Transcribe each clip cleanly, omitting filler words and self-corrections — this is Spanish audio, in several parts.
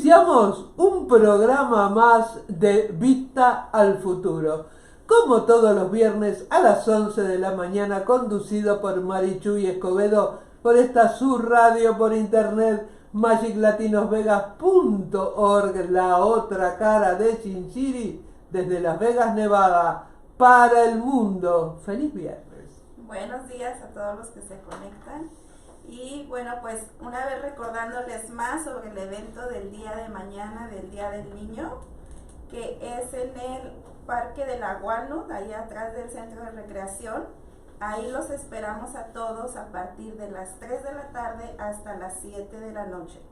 Iniciamos un programa más de Vista al Futuro, como todos los viernes a las 11 de la mañana, conducido por Marichuy Escobedo, por esta su radio por internet, magiclatinosvegas.org, la otra cara de Sin City, desde Las Vegas, Nevada, para el mundo. ¡Feliz viernes! Buenos días a todos los que se conectan. Y bueno, pues una vez recordándoles más sobre el evento del día de mañana, del Día del Niño, que es en el Parque de la Walnut, ahí atrás del Centro de Recreación. Ahí los esperamos a todos a partir de las 3 de la tarde hasta las 7 de la noche.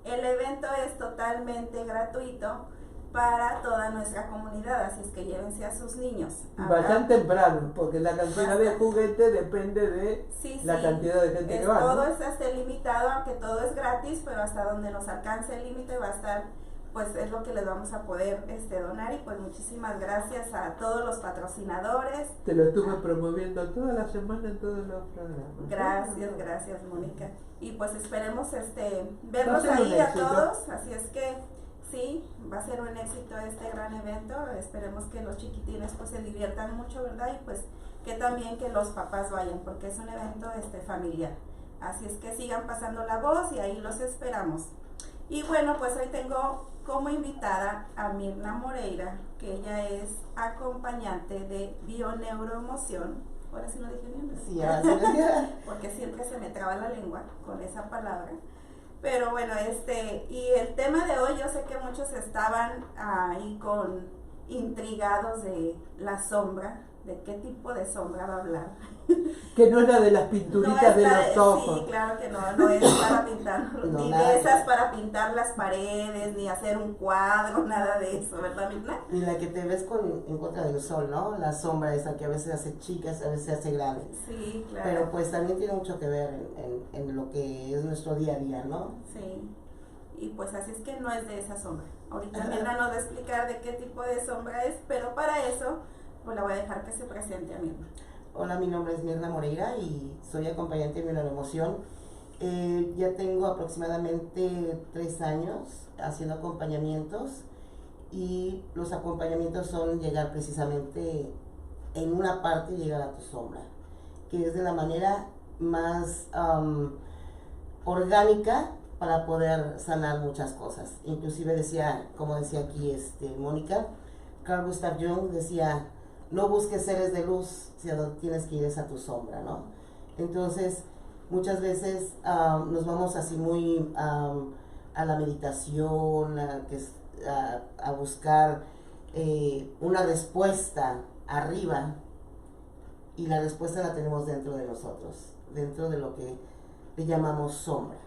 El evento es totalmente gratuito para toda nuestra comunidad, así es que llévense a sus niños. Vayan temprano, porque la cantidad de juguetes depende de la cantidad de gente que va. Todo es hasta limitado, aunque todo es gratis, pero hasta donde nos alcance el límite va a estar, pues es lo que les vamos a poder donar. Y pues muchísimas gracias a todos los patrocinadores. Te lo estuve promoviendo toda la semana en todos los programas. Gracias Mónica. Y pues esperemos verlos ahí a todos, así es que sí, va a ser un éxito este gran evento. Esperemos que los chiquitines pues se diviertan mucho, ¿verdad? Y pues que también que los papás vayan, porque es un evento familiar. Así es que sigan pasando la voz y ahí los esperamos. Y bueno, pues hoy tengo como invitada a Mirna Moreira, que ella es acompañante de Bioneuroemoción. Ahora sí lo dije bien, ¿verdad? Sí, ahora sí. Porque siempre se me traba la lengua con esa palabra. Pero bueno, y el tema de hoy, yo sé que muchos estaban ahí intrigados de la sombra, de qué tipo de sombra va a hablar. Que no es la de las pinturitas de los ojos. Sí, claro que no es para pintar, ni de esas para pintar las paredes, ni hacer un cuadro, nada de eso, ¿verdad, Mirna? Ni la que te ves en contra del sol, ¿no? La sombra esa que a veces hace chicas, a veces hace grande. Sí, claro. Pero pues también tiene mucho que ver en lo que es nuestro día a día, ¿no? Sí, y pues así es que no es de esa sombra. Ahorita Mirna nos va a explicar de qué tipo de sombra es, pero para eso pues la voy a dejar que se presente a Mirna. Hola, mi nombre es Mirna Moreira y soy acompañante de Bioneuroemoción. Ya tengo aproximadamente 3 años haciendo acompañamientos, y los acompañamientos son llegar precisamente en una parte, llegar a tu sombra, que es de la manera más orgánica para poder sanar muchas cosas. Inclusive decía, como decía aquí Mónica, Carl Gustav Jung decía: no busques seres de luz, si a donde tienes que ir es a tu sombra, ¿no? Entonces, muchas veces nos vamos así muy a la meditación, a buscar una respuesta arriba, y la respuesta la tenemos dentro de nosotros, dentro de lo que le llamamos sombra.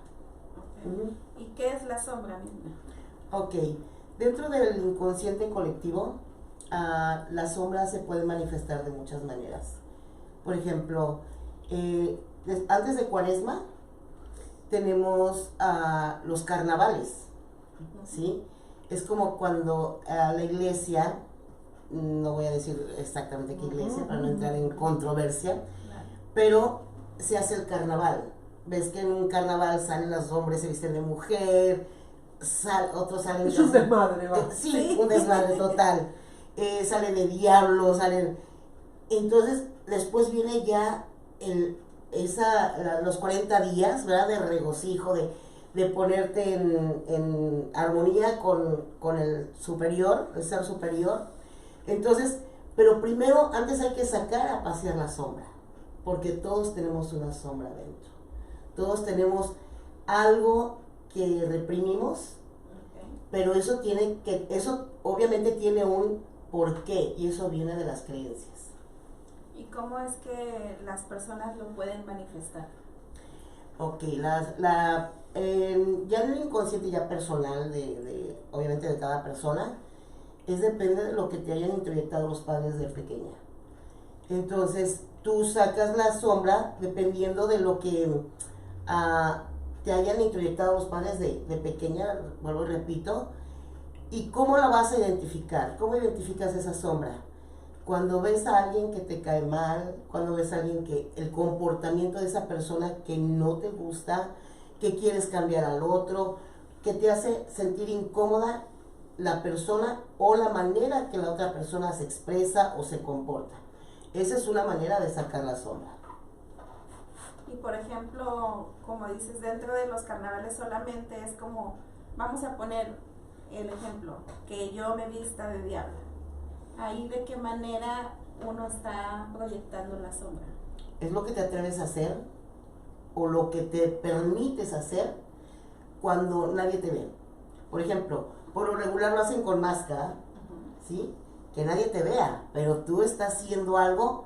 Okay. ¿Y qué es la sombra, Mirna? Ok, dentro del inconsciente colectivo, la sombra se puede manifestar de muchas maneras. Por ejemplo, antes de Cuaresma tenemos los carnavales, ¿sí? Es como cuando la iglesia, no voy a decir exactamente qué iglesia para no entrar en controversia, pero se hace el carnaval. Ves que en un carnaval salen los hombres, se visten de mujer, otros salen... Es un desmadre, ¿va? Sí, un desmadre total. Salen de diablo, entonces después viene ya los 40 días, ¿verdad? De regocijo, de ponerte en armonía con el superior, el ser superior. Entonces, pero primero, antes hay que sacar a pasear la sombra, porque todos tenemos una sombra dentro, todos tenemos algo que reprimimos, pero eso obviamente tiene un por qué, y eso viene de las creencias. ¿Y cómo es que las personas lo pueden manifestar? Ok, ya en el inconsciente ya personal, obviamente de cada persona, depende de lo que te hayan introyectado los padres de pequeña. Entonces, tú sacas la sombra dependiendo de lo que te hayan introyectado los padres de pequeña, vuelvo y repito. ¿Y cómo la vas a identificar? ¿Cómo identificas esa sombra? Cuando ves a alguien que te cae mal, cuando ves a alguien que el comportamiento de esa persona que no te gusta, que quieres cambiar al otro, que te hace sentir incómoda la persona o la manera que la otra persona se expresa o se comporta. Esa es una manera de sacar la sombra. Y por ejemplo, como dices, dentro de los carnavales solamente es como, vamos a poner el ejemplo, que yo me vista de diablo. Ahí de qué manera uno está proyectando la sombra. Es lo que te atreves a hacer o lo que te permites hacer cuando nadie te ve. Por ejemplo, por lo regular lo hacen con máscara, ¿sí? Que nadie te vea, pero tú estás haciendo algo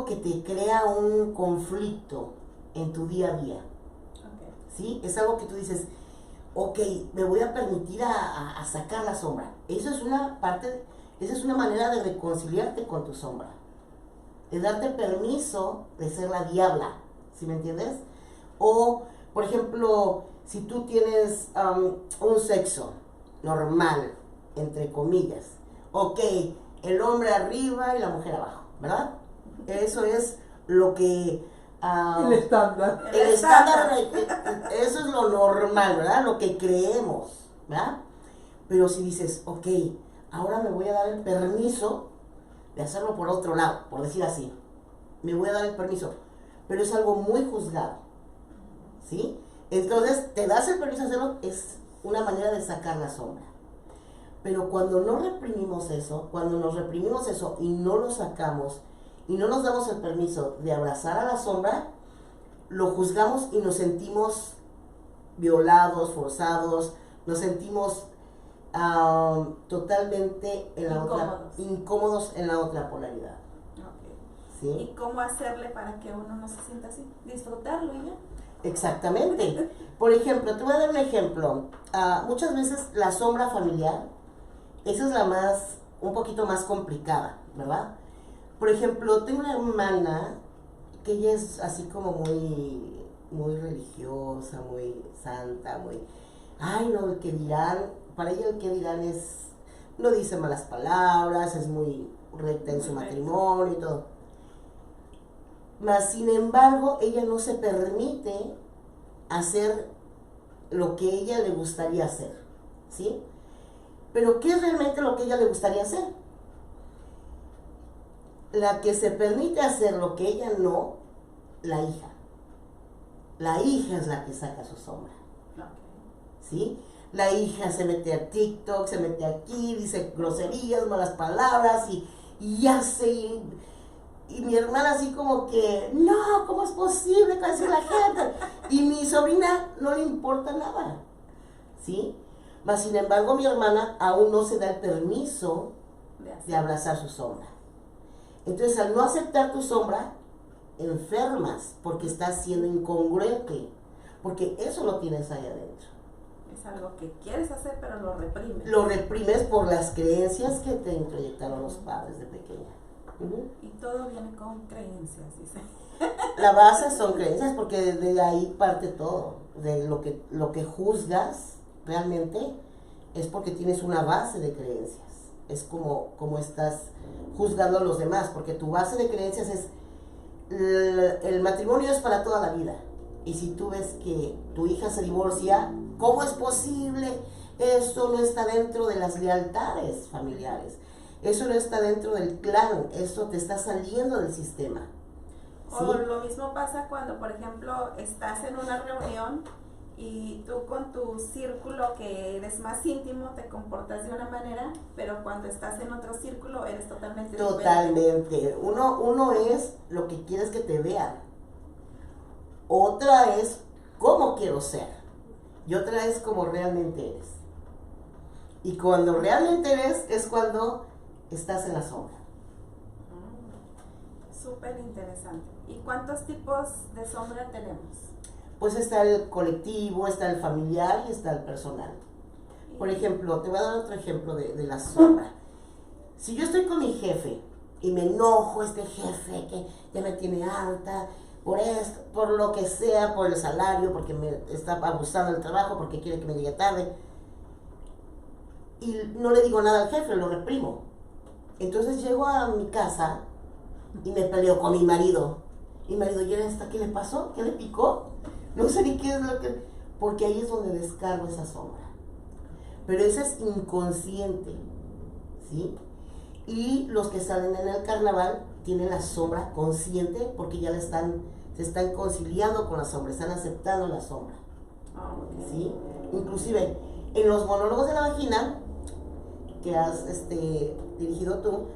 que te crea un conflicto en tu día a día. Okay. ¿Sí? Es algo que tú dices, ok, me voy a permitir a sacar la sombra. Eso es una parte, esa es una manera de reconciliarte con tu sombra. De darte permiso de ser la diabla, ¿sí me entiendes? O, por ejemplo, si tú tienes un sexo normal, entre comillas, ok, el hombre arriba y la mujer abajo, ¿verdad? Eso es lo que... el estándar. El estándar, eso es lo normal, ¿verdad? Lo que creemos, ¿verdad? Pero si dices, ok, ahora me voy a dar el permiso de hacerlo por otro lado, por decir así. Me voy a dar el permiso. Pero es algo muy juzgado, ¿sí? Entonces, te das el permiso de hacerlo, es una manera de sacar la sombra. Pero cuando no reprimimos eso, cuando nos reprimimos eso y no lo sacamos, y no nos damos el permiso de abrazar a la sombra, lo juzgamos y nos sentimos violados, forzados, nos sentimos totalmente en la incómodos en la otra polaridad. Okay. ¿Sí? ¿Y cómo hacerle para que uno no se sienta así? Disfrutarlo y ya. Exactamente. Por ejemplo, te voy a dar un ejemplo. Muchas veces la sombra familiar, esa es la más, un poquito más complicada, ¿verdad? Por ejemplo, tengo una hermana que ella es así como muy religiosa, muy santa, muy... Ay, no, el que dirán, para ella el que dirán es... No dice malas palabras, es muy recta en su matrimonio y todo. Mas, sin embargo, ella no se permite hacer lo que ella le gustaría hacer, ¿sí? Pero, ¿qué es realmente lo que ella le gustaría hacer? La que se permite hacer lo que ella no, la hija. La hija es la que saca su sombra. ¿Sí? La hija se mete a TikTok, se mete aquí, dice groserías, malas palabras y hace. Y mi hermana así como que, no, ¿cómo es posible que hace la gente? Y mi sobrina no le importa nada. ¿Sí? Mas sin embargo mi hermana aún no se da el permiso de abrazar su sombra. Entonces, al no aceptar tu sombra, enfermas porque estás siendo incongruente, porque eso lo tienes ahí adentro. Es algo que quieres hacer, pero lo reprimes. Lo reprimes por las creencias que te introyectaron los padres de pequeña. Y todo viene con creencias, dice. La base son creencias, porque de ahí parte todo. De lo que juzgas realmente es porque tienes una base de creencias. Es como estás juzgando a los demás, porque tu base de creencias es el matrimonio es para toda la vida. Y si tú ves que tu hija se divorcia, ¿cómo es posible? Eso no está dentro de las lealtades familiares. Eso no está dentro del clan. Eso te está saliendo del sistema. ¿Sí? O lo mismo pasa cuando, por ejemplo, estás en una reunión y tú con tu círculo que eres más íntimo te comportas de una manera, pero cuando estás en otro círculo eres totalmente diferente. Totalmente. Uno es lo que quieres que te vean. Otra es cómo quiero ser. Y otra es cómo realmente eres. Y cuando realmente eres es cuando estás en la sombra. Súper interesante. ¿Y cuántos tipos de sombra tenemos? Pues está el colectivo, está el familiar y está el personal. Por ejemplo, te voy a dar otro ejemplo de la sombra. Si yo estoy con mi jefe y me enojo, este jefe que ya me tiene harta, por esto, por lo que sea, por el salario, porque me está abusando del trabajo, porque quiere que me llegue tarde, y no le digo nada al jefe, lo reprimo. Entonces llego a mi casa y me peleo con mi marido. Y mi marido, ¿y esta qué le pasó? ¿Qué le picó? No sé ni qué es lo que... porque ahí es donde descargo esa sombra. Pero ese es inconsciente, ¿sí? Y los que salen en el carnaval tienen la sombra consciente porque ya se están conciliando con la sombra, están aceptando la sombra, ¿sí? Inclusive en los monólogos de la vagina que has dirigido tú,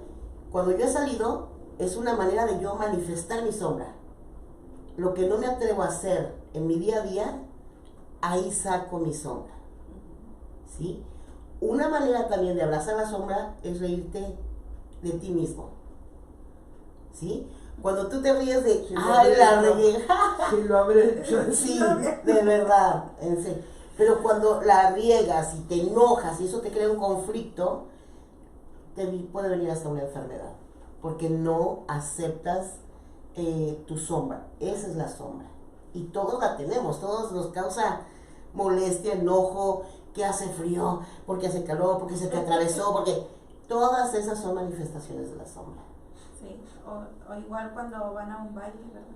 cuando yo he salido, es una manera de yo manifestar mi sombra. Lo que no me atrevo a hacer en mi día a día, ahí saco mi sombra, ¿sí? Una manera también de abrazar la sombra es reírte de ti mismo, ¿sí? Cuando tú te ríes de, Sí, ay, la regué, sí, lo habré hecho. sí, de verdad, en serio. Pero cuando la riegas y te enojas y eso te crea un conflicto, puede venir hasta una enfermedad, porque no aceptas tu sombra. Esa es la sombra. Y todos la tenemos, todos nos causa molestia, enojo, que hace frío, porque hace calor, porque se te atravesó, porque todas esas son manifestaciones de la sombra. Sí, o igual cuando van a un baile, ¿verdad?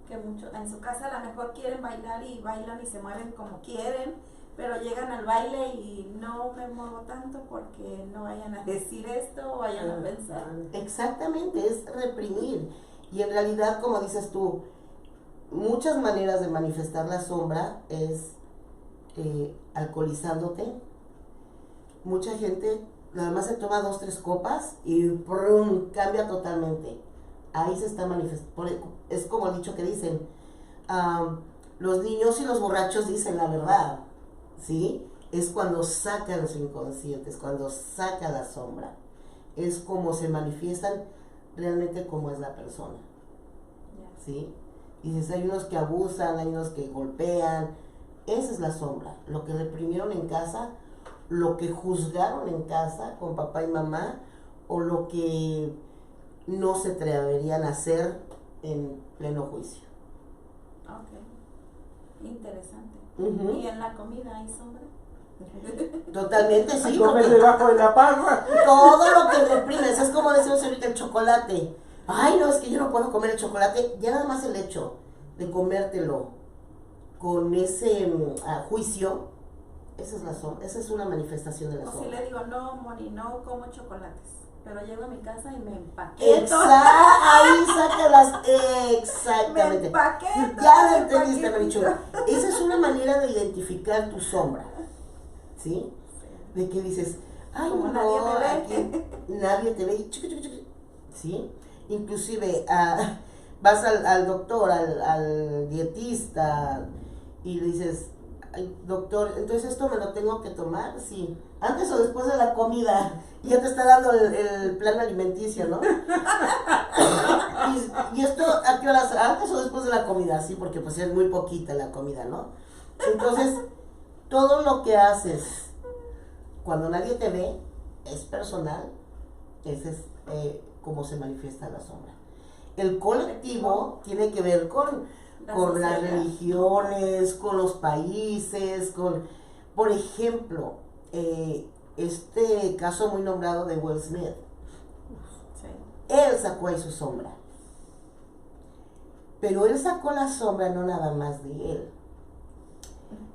Que muchos en su casa a lo mejor quieren bailar y bailan y se mueven como quieren, pero llegan al baile y no me muevo tanto porque no vayan a decir esto o vayan a pensar. Exactamente, es reprimir. Y en realidad, como dices tú, muchas maneras de manifestar la sombra es alcoholizándote. Mucha gente nada más se toma 2, 3 copas y ¡prum!, cambia totalmente. Ahí se está manifestando. Es como el dicho que dicen, los niños y los borrachos dicen la verdad, ¿sí? Es cuando saca los inconscientes, cuando saca la sombra. Es como se manifiestan realmente como es la persona, ¿sí? Y dices, hay unos que abusan, hay unos que golpean. Esa es la sombra, lo que reprimieron en casa, lo que juzgaron en casa con papá y mamá, o lo que no se atreverían a hacer en pleno juicio. Ok, interesante. Uh-huh. ¿Y en la comida hay sombra? Totalmente, sí. Comer debajo de la parra. Todo lo que reprimes, es como decimos ahorita el chocolate. Ay, no, es que yo no puedo comer el chocolate. Ya nada más el hecho de comértelo con ese juicio, esa es una manifestación de la sombra. O si le digo, no, Moni, no como chocolates, pero llego a mi casa y me empaqueto. Ahí saca las... Exactamente. Me empaqueto. Ya lo entendiste, Marichu. Esa es una manera de identificar tu sombra, ¿sí? De que dices, ay, como no, nadie me ve. aquí nadie te ve, ¿sí? Inclusive vas al doctor, al dietista, y le dices, ay, doctor, entonces esto me lo tengo que tomar, sí, antes o después de la comida, y ya te está dando el plan alimenticio, ¿no? y esto, ¿a qué horas? Antes o después de la comida, sí, porque pues es muy poquita la comida, ¿no? Entonces, todo lo que haces cuando nadie te ve es personal. Ese es como se manifiesta la sombra. El colectivo tiene que ver con las religiones, con los países, por ejemplo, este caso muy nombrado de Will Smith. Sí. Él sacó ahí su sombra. Pero él sacó la sombra no nada más de él,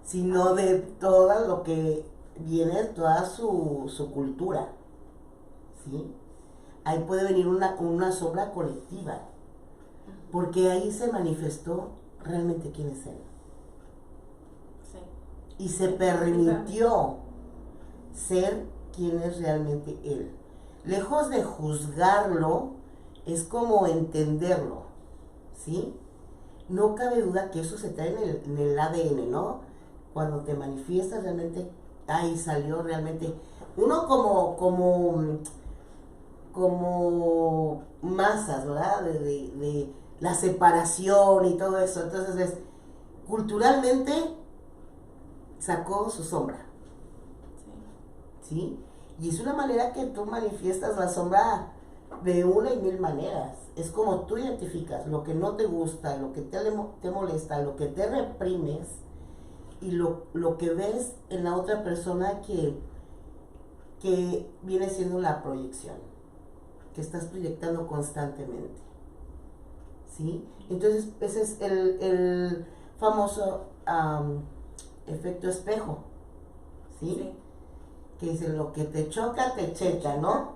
sino de todo lo que viene, toda su cultura, ¿sí? Ahí puede venir una sombra colectiva, porque ahí se manifestó realmente quién es él. Sí. Y se permitió ser quien es realmente él. Lejos de juzgarlo, es como entenderlo, ¿sí? No cabe duda que eso se trae en el ADN, ¿no? Cuando te manifiestas realmente, ahí salió realmente. Uno como masas, ¿verdad? De la separación y todo eso. Entonces ves, culturalmente sacó su sombra, ¿sí? Y es una manera que tú manifiestas la sombra de una y mil maneras. Es como tú identificas lo que no te gusta, lo que te molesta, lo que te reprimes, y lo que ves en la otra persona que viene siendo la proyección, que estás proyectando constantemente, ¿sí? Entonces ese es el famoso efecto espejo, ¿sí? Sí. Que dice, lo que te choca, te checa, ¿no?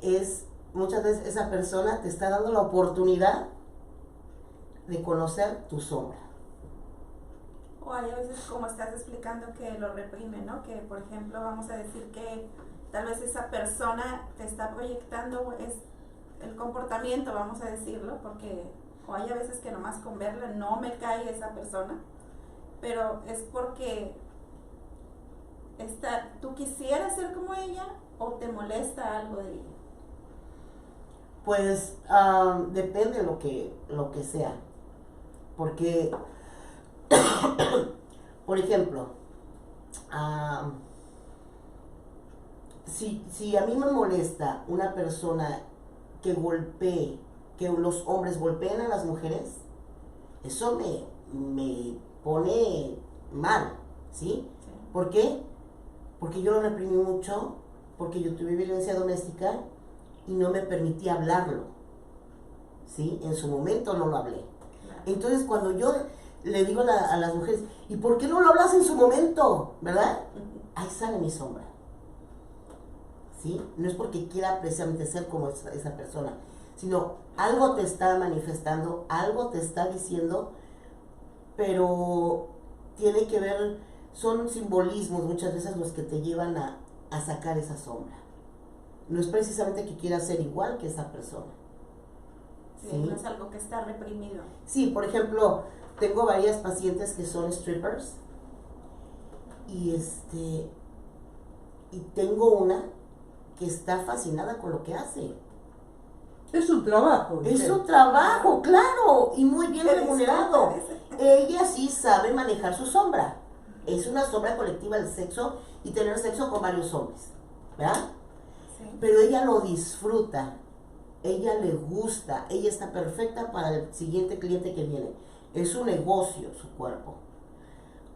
Es, muchas veces esa persona te está dando la oportunidad de conocer tu sombra. O hay a veces, como estás explicando, que lo reprime, ¿no? Que, por ejemplo, vamos a decir que tal vez esa persona te está proyectando es el comportamiento, vamos a decirlo, porque o hay a veces que nomás con verla no me cae esa persona, pero es porque tú quisieras ser como ella o te molesta algo de ella. Pues depende lo que sea. Porque, por ejemplo, si a mí me molesta una persona que golpee, que los hombres golpeen a las mujeres, eso me pone mal, ¿sí? Sí. ¿Por qué? Porque yo lo reprimí mucho, porque yo tuve violencia doméstica y no me permití hablarlo, ¿sí? En su momento no lo hablé. Claro. Entonces cuando yo le digo a las mujeres, ¿y por qué no lo hablas en su momento? ¿Verdad? Ahí sale mi sombra, ¿sí? No es porque quiera precisamente ser como esa persona, sino algo te está manifestando, algo te está diciendo, pero tiene que ver, son simbolismos muchas veces los que te llevan a sacar esa sombra. No es precisamente que quieras ser igual que esa persona. Sí, no es algo que está reprimido. Sí, por ejemplo, tengo varias pacientes que son strippers y tengo una que está fascinada con lo que hace. Es un trabajo. Es ¿sí? un trabajo, claro, y muy bien Qué remunerado. disfrute. Ella sí sabe manejar su sombra. Es una sombra colectiva del sexo y tener sexo con varios hombres, ¿verdad? Sí. Pero ella lo disfruta, ella le gusta, ella está perfecta para el siguiente cliente que viene. Es un negocio su cuerpo.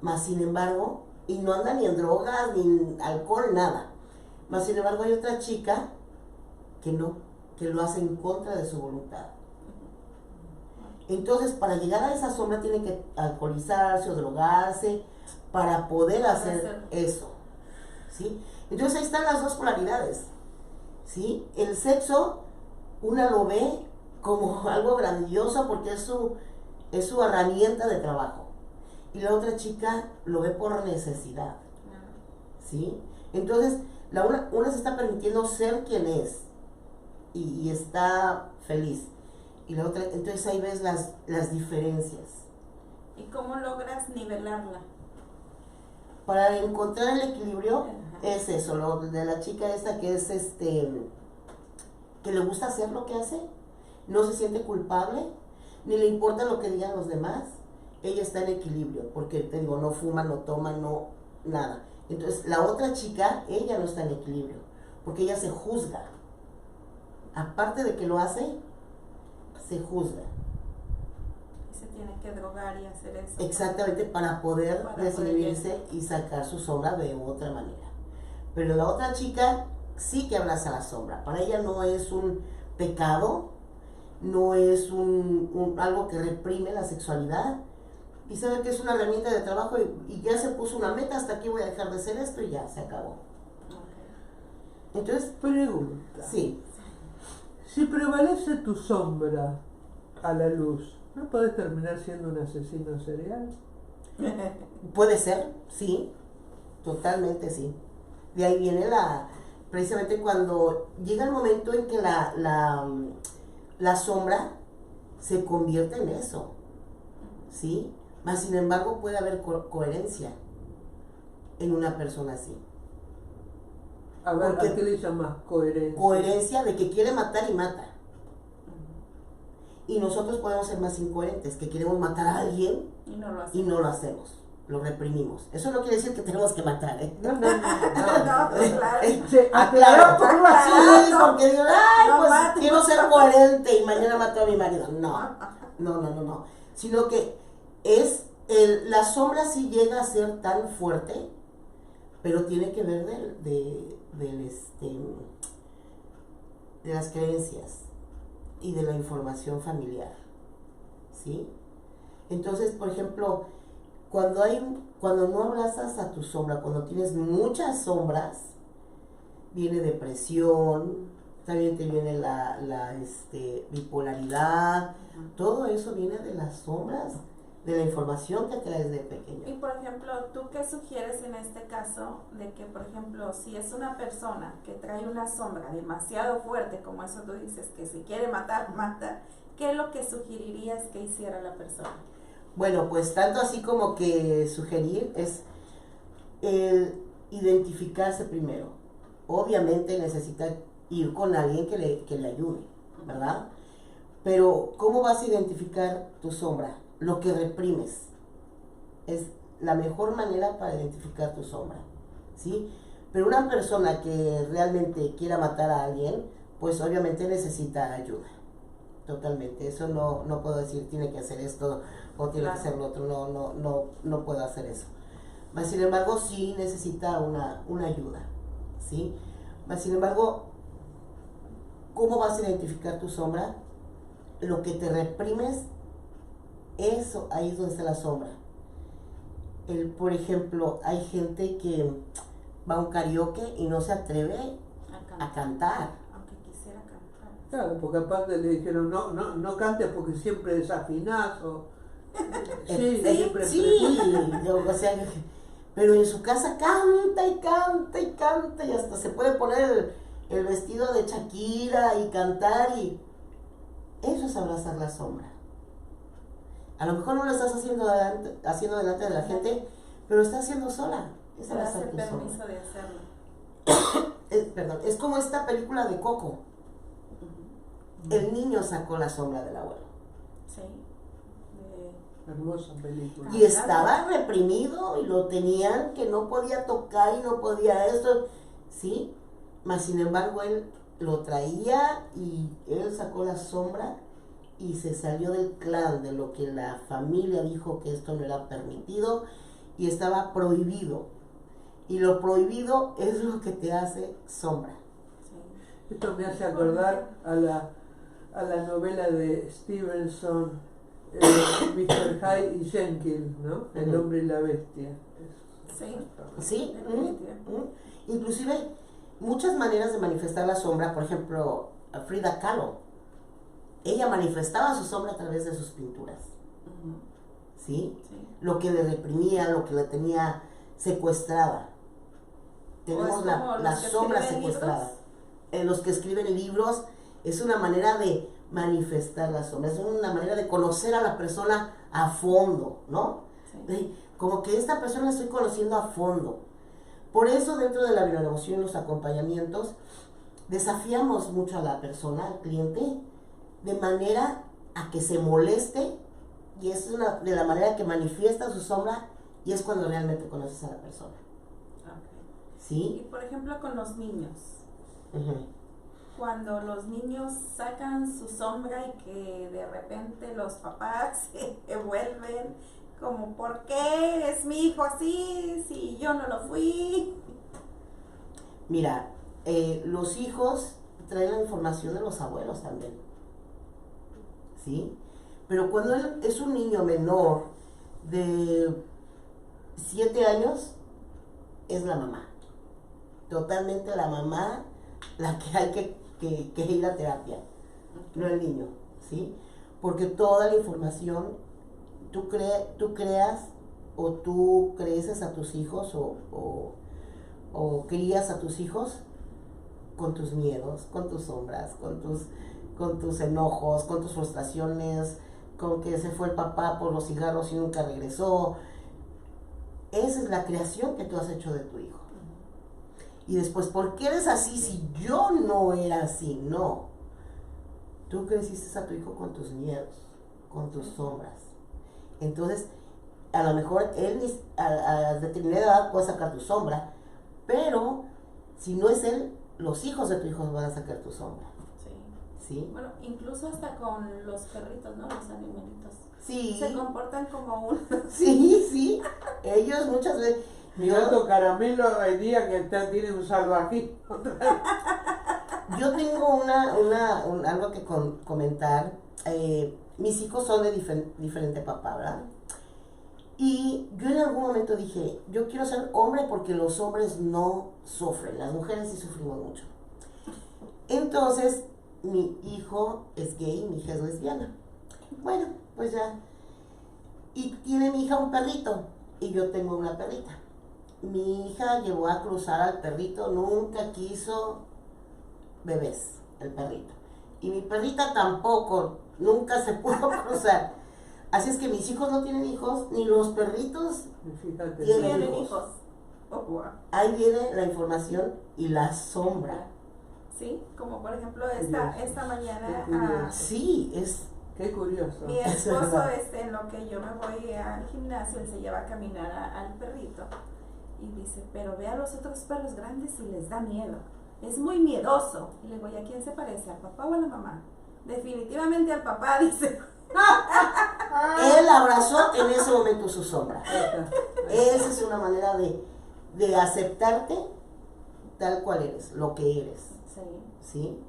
Mas sin embargo, y no anda ni en drogas, ni en alcohol, nada. Mas sin embargo hay otra chica que no, que lo hace en contra de su voluntad. Entonces, para llegar a esa sombra tiene que alcoholizarse o drogarse para poder hacer eso, ¿sí? Entonces ahí están las dos polaridades, ¿sí? El sexo, una lo ve como algo grandioso porque es su herramienta de trabajo. Y la otra chica lo ve por necesidad, ¿sí? Entonces, una se está permitiendo ser quien es y está feliz. Y la otra, entonces ahí ves las diferencias. ¿Y cómo logras nivelarla? Para encontrar el equilibrio, Ajá. es eso, lo de la chica esta que es que le gusta hacer lo que hace, no se siente culpable, ni le importa lo que digan los demás, ella está en equilibrio, porque te digo, no fuma, no toma, no, nada. Entonces la otra chica, ella no está en equilibrio, porque ella se juzga. Aparte de que lo hace, se juzga. Y se tiene que drogar y hacer eso. Exactamente, para poder desinhibirse y sacar su sombra de otra manera. Pero la otra chica sí que abraza la sombra. Para ella no es un pecado, no es algo que reprime la sexualidad. Y sabe que es una herramienta de trabajo y ya se puso una meta, hasta aquí voy a dejar de hacer esto y ya se acabó. Okay. Entonces, Pregunta. sí. Si prevalece tu sombra a la luz, ¿no podés terminar siendo un asesino serial? Puede ser, sí, totalmente sí. De ahí viene precisamente cuando llega el momento en que la sombra se convierte en eso, ¿sí? Mas sin embargo puede haber coherencia en una persona así. A ver, Porque ¿a qué le llamas coherencia? Coherencia de que quiere matar y mata. Y nosotros podemos ser más incoherentes, que queremos matar a alguien Y no lo hace. y no lo hacemos, lo reprimimos. Eso no quiere decir que tenemos que matar, ¿eh? No, No, claro. Sí, Aclaro. por la Sí, porque digo, ay, No pues mates. quiero ser coherente y mañana mato a mi marido. No. Sino que la sombra sí llega a ser tan fuerte, pero tiene que ver de las creencias y de la información familiar, ¿sí? Entonces, por ejemplo, cuando no abrazas a tu sombra, cuando tienes muchas sombras, viene depresión, también te viene la bipolaridad, todo eso viene de las sombras, de la información que traes de pequeño. Y por ejemplo, ¿tú qué sugieres en este caso de que, por ejemplo, si es una persona que trae una sombra demasiado fuerte, como eso tú dices, que si quiere matar, mata, ¿qué es lo que sugerirías que hiciera la persona? Bueno, pues tanto así como que sugerir es el identificarse primero. Obviamente necesita ir con alguien que le ayude, ¿verdad? Pero ¿cómo vas a identificar tu sombra? Lo que reprimes es la mejor manera para identificar tu sombra, ¿sí? Pero una persona que realmente quiera matar a alguien, pues obviamente necesita ayuda. Totalmente, eso no puedo decir tiene que hacer esto o tiene que hacer lo otro, no puedo hacer eso. Mas sin embargo sí necesita una ayuda, ¿sí? Mas sin embargo, ¿cómo vas a identificar tu sombra? Lo que te reprimes, eso, ahí es donde está la sombra. Por ejemplo, hay gente que va a un karaoke y no se atreve a cantar. Aunque quisiera cantar. Claro, porque aparte le dijeron, no cantes porque siempre desafinás o... O sea, pero en su casa canta y canta y canta y hasta se puede poner el vestido de Shakira y cantar, y eso es abrazar la sombra. A lo mejor no lo estás haciendo delante de la gente, pero lo estás haciendo sola. Es abrazar tu sombra. Permiso de hacerlo. Perdón, es como esta película de Coco. El niño sacó la sombra del abuelo. Sí. Hermosa película. Y estaba reprimido y lo tenían que no podía tocar y no podía esto, ¿sí? Mas sin embargo él lo traía y él sacó la sombra y se salió del clan, de lo que la familia dijo que esto no era permitido y estaba prohibido. Y lo prohibido es lo que te hace sombra. Sí. Esto me hace acordar a la novela de Stevenson, Mr. Hyde y Jekyll, ¿no? El hombre y la bestia. Sí. Inclusive muchas maneras de manifestar la sombra. Por ejemplo, Frida Kahlo, ella manifestaba su sombra a través de sus pinturas. ¿Sí? Lo que le reprimía, lo que le tenía secuestrada. Tenemos la sombra secuestrada. Los que escriben libros, es una manera de manifestar la sombra, es una manera de conocer a la persona a fondo, ¿no? Sí. Como que esta persona la estoy conociendo a fondo. Por eso dentro de la bionegocio y los acompañamientos desafiamos mucho a la persona, al cliente, de manera a que se moleste, y es una de la manera que manifiesta su sombra, y es cuando realmente conoces a la persona. ¿Sí? Y por ejemplo con los niños. Cuando los niños sacan su sombra y que de repente los papás se vuelven como, ¿por qué es mi hijo así si yo no lo fui? Mira, los hijos traen la información de los abuelos también, ¿sí? Pero cuando él es un niño menor de 7 años, es la mamá. Totalmente la mamá la que hay que ir a terapia, no el niño, ¿sí? Porque toda la información tú creas o tú creces a tus hijos o crías a tus hijos con tus miedos, con tus sombras, con tus enojos, con tus frustraciones, con que se fue el papá por los cigarros y nunca regresó. Esa es la creación que tú has hecho de tu hijo. Y después, ¿por qué eres así si yo no era así? No. Tú creciste a tu hijo con tus miedos, con tus sombras. Entonces, a lo mejor él a determinada edad puede sacar tu sombra, pero si no es él, los hijos de tu hijo van a sacar tu sombra. ¿Sí? Bueno, incluso hasta con los perritos, ¿no? Los animalitos. Sí. Se comportan como un... Sí. Ellos muchas veces... Mi gato Caramelo, hay días que tiene un salvajismo. Yo tengo algo que comentar. Mis hijos son de diferente papá, ¿verdad? Y yo en algún momento dije, yo quiero ser hombre porque los hombres no sufren, las mujeres sí sufrimos mucho. Entonces, mi hijo es gay, mi hija es lesbiana. Bueno, pues ya. Y tiene mi hija un perrito y yo tengo una perrita. Mi hija llevó a cruzar al perrito, nunca quiso bebés, el perrito. Y mi perrita tampoco, nunca se pudo cruzar. Así es que mis hijos no tienen hijos, ni los perritos tienen hijos. Oh, wow. Ahí viene la información y la sombra. Sí, como por ejemplo esta mañana. Sí, es... Qué curioso. Mi esposo, en lo que yo me voy al gimnasio, él se lleva a caminar al perrito y dice, pero ve a los otros perros grandes y les da miedo. Es muy miedoso. Y le digo, ¿y a quién se parece? ¿Al papá o a la mamá? Definitivamente al papá, dice. Él abrazó en ese momento su sombra. Esa es una manera de aceptarte tal cual eres, lo que eres. Sí. ¿Sí?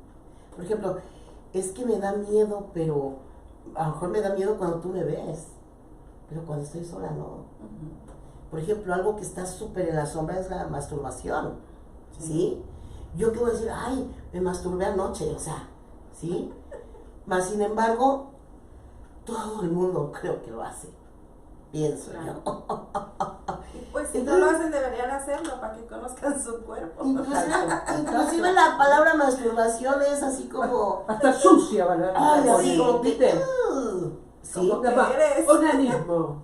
Por ejemplo, es que me da miedo, pero a lo mejor me da miedo cuando tú me ves, pero cuando estoy sola no. Por ejemplo, algo que está súper en la sombra es la masturbación. ¿Sí? Yo que voy a decir, ay, me masturbé anoche, o sea, ¿sí? Mas sin embargo, todo el mundo creo que lo hace, pienso yo. Pues si no lo hacen, deberían hacerlo para que conozcan su cuerpo. Inclusive la palabra masturbación es así como... Hasta sucia, ¿verdad? Ay, así sí. como ¿viste? Sí. ¿Cómo que eres? Onanismo,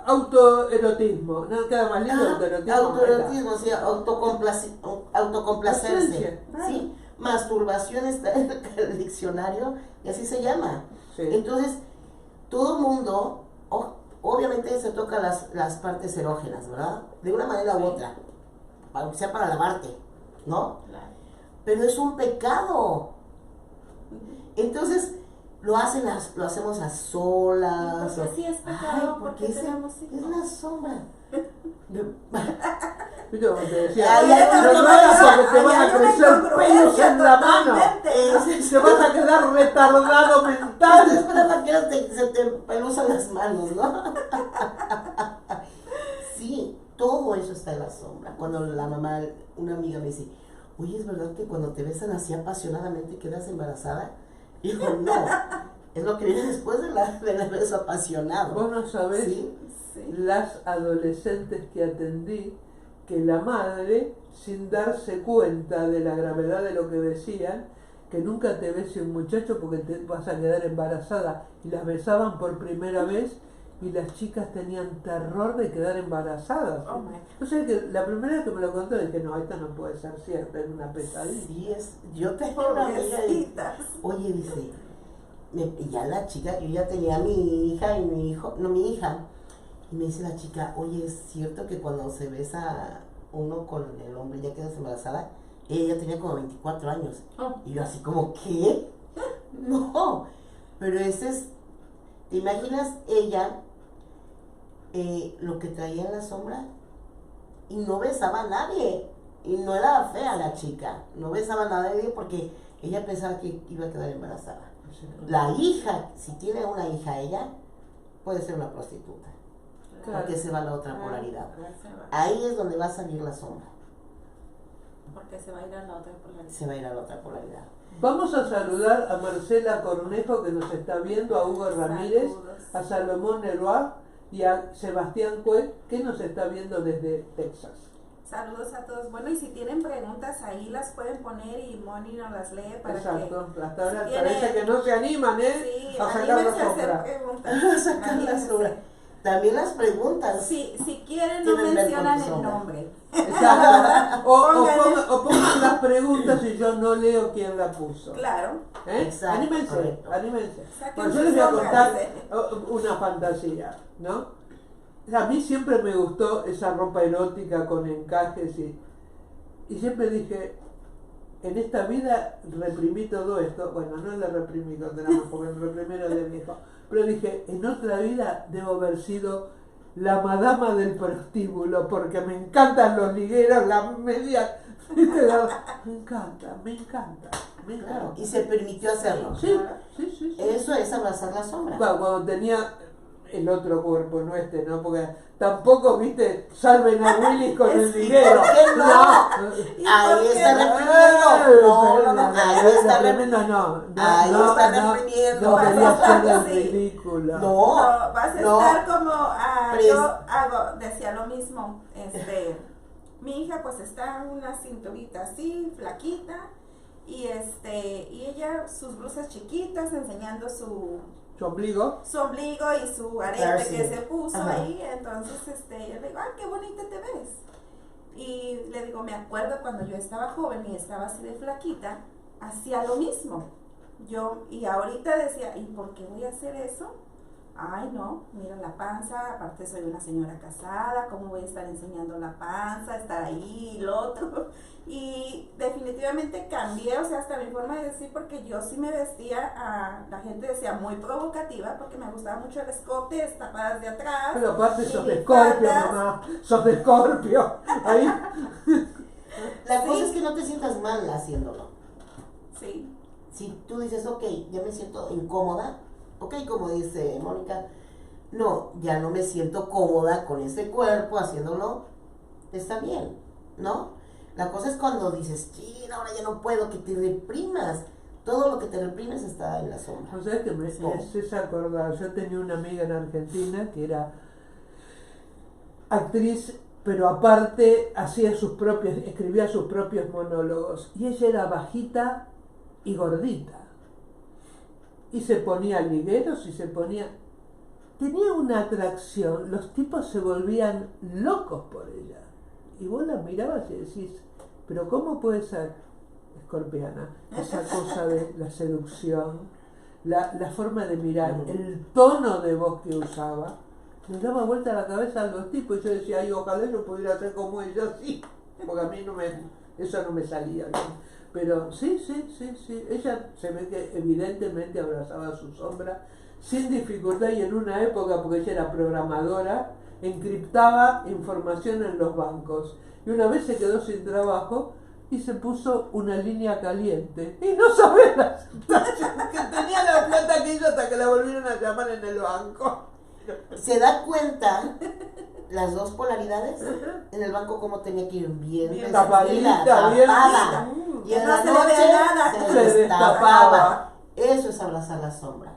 autoerotismo, ¿no? Queda más lindo autoerotismo. Autoerotismo, sí, autocomplacerse. Claro. ¿Sí? Masturbación está en el diccionario y así se llama. Sí. Entonces, todo el mundo, obviamente se toca las partes erógenas, ¿verdad? De una manera u otra, aunque sea para lavarte, ¿no? Claro. Pero es un pecado. Entonces, lo hacemos a solas. Porque sí es pecado, porque es tenemos hijos. la sombra. ¿Viste cómo te decía? Ay, ay, No no, lo hagas no, porque te ay, van a hay una crecer pelos incongruencia en la mano. totalmente. Te vas a quedar retardado Estás mental. esperando a que se te pelusan las manos, ¿no? Sí, todo eso está en la sombra. Cuando la mamá, una amiga me dice, oye, ¿es verdad que cuando te besan así apasionadamente quedas embarazada? Y digo, no, es lo que viene después del beso apasionado. Vos no sabés ¿Sí? Sí. las adolescentes que atendí, que la madre, sin darse cuenta de la gravedad de lo que decían, que nunca te bese un muchacho porque te vas a quedar embarazada, y las besaban por primera vez y las chicas tenían terror de quedar embarazadas. Oh my. Entonces que la primera vez que me lo contó dije, no, esto no puede ser cierto, es una pesadilla. Sí, yo tengo una amiga y, Pobrecitas. oye, dice, ya la chica, yo ya tenía a mi hija y mi hijo, no, mi hija, y me dice la chica, oye, ¿es cierto que cuando se besa uno con el hombre ya quedas embarazada? Ella tenía como 24 años. Oh. Y yo así como, ¿qué? No, pero ese es, ¿te imaginas ella lo que traía en la sombra? Y no besaba a nadie. Y no era fea la chica, no besaba a nadie porque ella pensaba que iba a quedar embarazada. La hija, si tiene una hija ella, puede ser una prostituta. Claro. Porque se va a la otra polaridad. Se va. Ahí es donde va a salir la sombra. Porque se va a ir a la otra polaridad. Se va a ir a la otra polaridad. Vamos a saludar a Marcela Cornejo que nos está viendo, a Hugo Ramírez, Saludos. a Salomón Leroy y a Sebastián Cuet que nos está viendo desde Texas. Saludos a todos. Bueno, y si tienen preguntas ahí las pueden poner y Moni nos las lee para Exacto, hasta ahora si parece tienen- que no se animan, Sí, a sacar la anímense a hacer sombra. preguntas. Sacar la Anímense. sombra. También las preguntas. Si quieren no Tienen que ver con mencionan tu el sombra. nombre. Exacto. Pónganle. O pongan las preguntas y yo no leo quién la puso. Claro. Exacto, Anímense, correcto. anímense. Saquen Bueno, yo sus les voy a sombras, contar una fantasía, ¿no? A mí siempre me gustó esa ropa erótica con encajes y siempre dije, en esta vida reprimí todo esto. Bueno, no le reprimí cuando éramos jóvenes, reprimí era de viejo. Pero dije, en otra vida debo haber sido la madama del prostíbulo, porque me encantan los ligueros, las medias. Me encanta, me encanta, me encanta. Claro, y se permitió hacerlo. Sí, sí, sí. Eso es abrazar la sombra. Cuando tenía el otro cuerpo, no este, ¿no? Porque tampoco, viste, salven a Willy con el dinero. ¿Por qué no? ¿Y Ahí por qué está no? reprimiendo. No, ahí está reprimiendo. Ahí está reprimiendo. No quería hacer el Sí. ridículo. No, vas a no. estar como, Pero yo decía lo mismo, mi hija pues está una cinturita así, flaquita, y y ella, sus blusas chiquitas, enseñando su ombligo y su arete Piercing. que se puso. Ajá. Ahí, entonces yo le digo, ay, qué bonita te ves. Y le digo, me acuerdo cuando yo estaba joven y estaba así de flaquita, hacía lo mismo. Y ahorita decía, ¿y por qué voy a hacer eso? Ay, no, mira la panza, aparte soy una señora casada, ¿cómo voy a estar enseñando la panza, estar ahí y lo otro? Y definitivamente cambié, o sea, hasta mi forma de decir, porque yo sí me vestía, la gente decía muy provocativa, porque me gustaba mucho el escote, tapadas de atrás. Pero aparte sos de minifaldas. Escorpio, mamá. Sos de Escorpio. Ahí. la cosa Sí. es que no te sientas mal haciéndolo. Sí, Si tú dices, ok, ya me siento incómoda, ok, como dice Mónica, no, ya no me siento cómoda con ese cuerpo haciéndolo, está bien, ¿no? La cosa es cuando dices, sí, ahora ya no puedo, que te reprimas. Todo lo que te reprimes está en la sombra. O sea que me Oh. haces acordar, yo tenía una amiga en Argentina que era actriz, pero aparte escribía sus propios monólogos. Y ella era bajita y gordita. Y se ponía ligueros y tenía una atracción, los tipos se volvían locos por ella. Y vos la mirabas y decís, pero ¿cómo puede ser escorpiana? Esa cosa de la seducción, la forma de mirar, el tono de voz que usaba. Me daba vuelta la cabeza a los tipos y yo decía, ay, ojalá yo pudiera ser como ella, sí. Porque a mí eso no me salía bien. Pero sí, ella se ve que evidentemente abrazaba su sombra sin dificultad y en una época, porque ella era programadora, encriptaba información en los bancos. Y una vez se quedó sin trabajo y se puso una línea caliente. Y no sabés la situación que tenía la plata que hizo hasta que la volvieron a llamar en el banco. ¿Se da cuenta las dos polaridades? En el banco como tenía que ir bien Bien tapadita, tapadita, bien tapada. bien. Y en No la se le noche ve nada. se Se destapaba. destapaba. Eso es abrazar la sombra.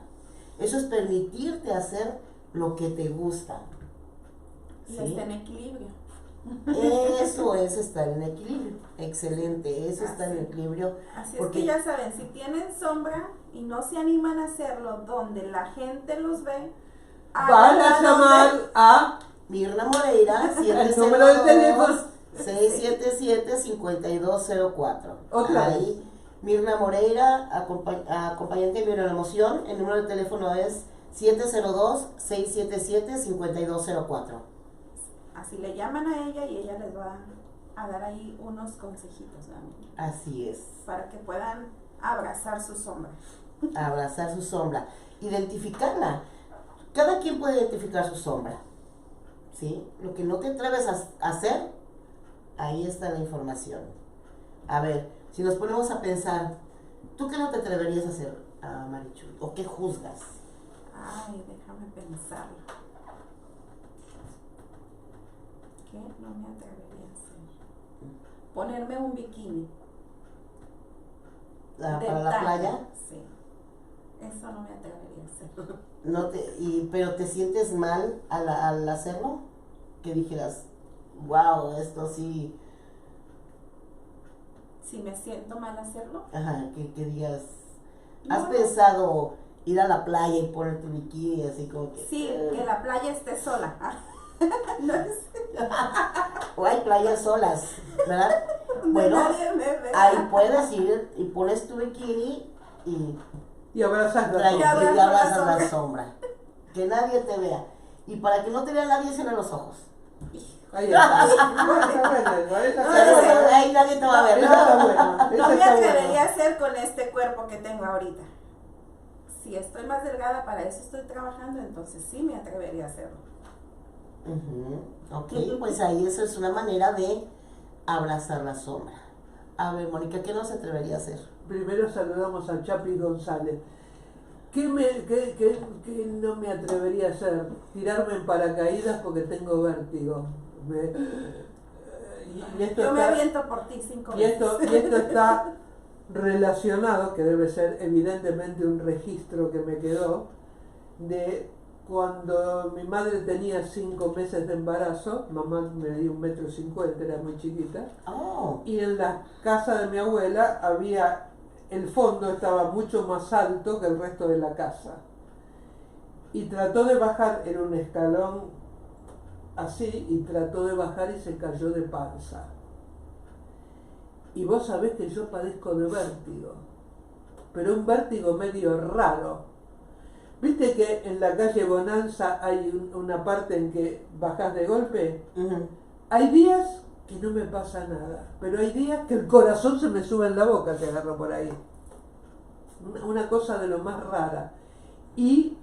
Eso es permitirte hacer lo que te gusta. y ¿Sí? está en equilibrio. Eso es estar en equilibrio. Excelente, eso es estar en equilibrio. Así Porque- es que ya saben, si tienen sombra y no se animan a hacerlo donde la gente los ve, Van a háganla llamar a Mirna Moreira, el número de teléfono. 677-5204. Otra Ahí, Mirna Moreira, acompañante de bioemoción. El número de teléfono es 702-677-5204. Así le llaman a ella y ella les va a dar ahí unos consejitos, ¿no? Así es. Para que puedan abrazar su sombra. Abrazar su sombra. Identificarla. Cada quien puede identificar su sombra. ¿Sí? Lo que no te atreves a hacer, ahí está la información. A ver, si nos ponemos a pensar, ¿tú qué no te atreverías a hacer, Marichu? ¿O qué juzgas? Ay, déjame pensarlo. ¿Qué no me atrevería a hacer? Ponerme un bikini. de ¿Para la talla. playa? Sí. Eso no me atrevería a hacer. Pero te sientes mal al hacerlo, que dijeras, wow, esto sí, Si me siento mal hacerlo, ajá, que digas, No. ¿has pensado ir a la playa y poner tu bikini así como que? sí, que la playa esté sola. No es, O hay playas solas, ¿verdad? Bueno, nadie me ve. ahí puedes ir y pones tu bikini y y abrazas la tranquila, sombra. y abrazas la sombra. Que nadie te vea. Y para que no te vea nadie, cierra los ojos. Ahí está. Bueno, está bueno, esa está No, buena. Ahí nadie te va a ver. Esa está buena, No esa me está atrevería buena. a hacer con este cuerpo que tengo ahorita. Si estoy más delgada, para eso estoy trabajando, entonces sí me atrevería a hacerlo. Ok, pues ahí eso es una manera de abrazar la sombra. A ver, Mónica, ¿qué no se atrevería a hacer? Primero saludamos a Chapi González. ¿Qué no me atrevería a hacer? Tirarme en paracaídas porque tengo vértigo. Yo me aviento por ti 5 veces. Y esto está relacionado, que debe ser evidentemente un registro que me quedó, de cuando mi madre tenía 5 meses de embarazo. Mamá me dio 1,50 m, era muy chiquita. Oh. Y en la casa de mi abuela había, el fondo estaba mucho más alto que el resto de la casa. Y trató de bajar, era un escalón así, y trató de bajar y se cayó de panza. Y vos sabés que yo padezco de vértigo, pero un vértigo medio raro. ¿Viste que en la calle Bonanza hay una parte en que bajás de golpe? Uh-huh. Hay días que no me pasa nada, pero hay días que el corazón se me sube en la boca, te agarro por ahí. Una cosa de lo más rara. Y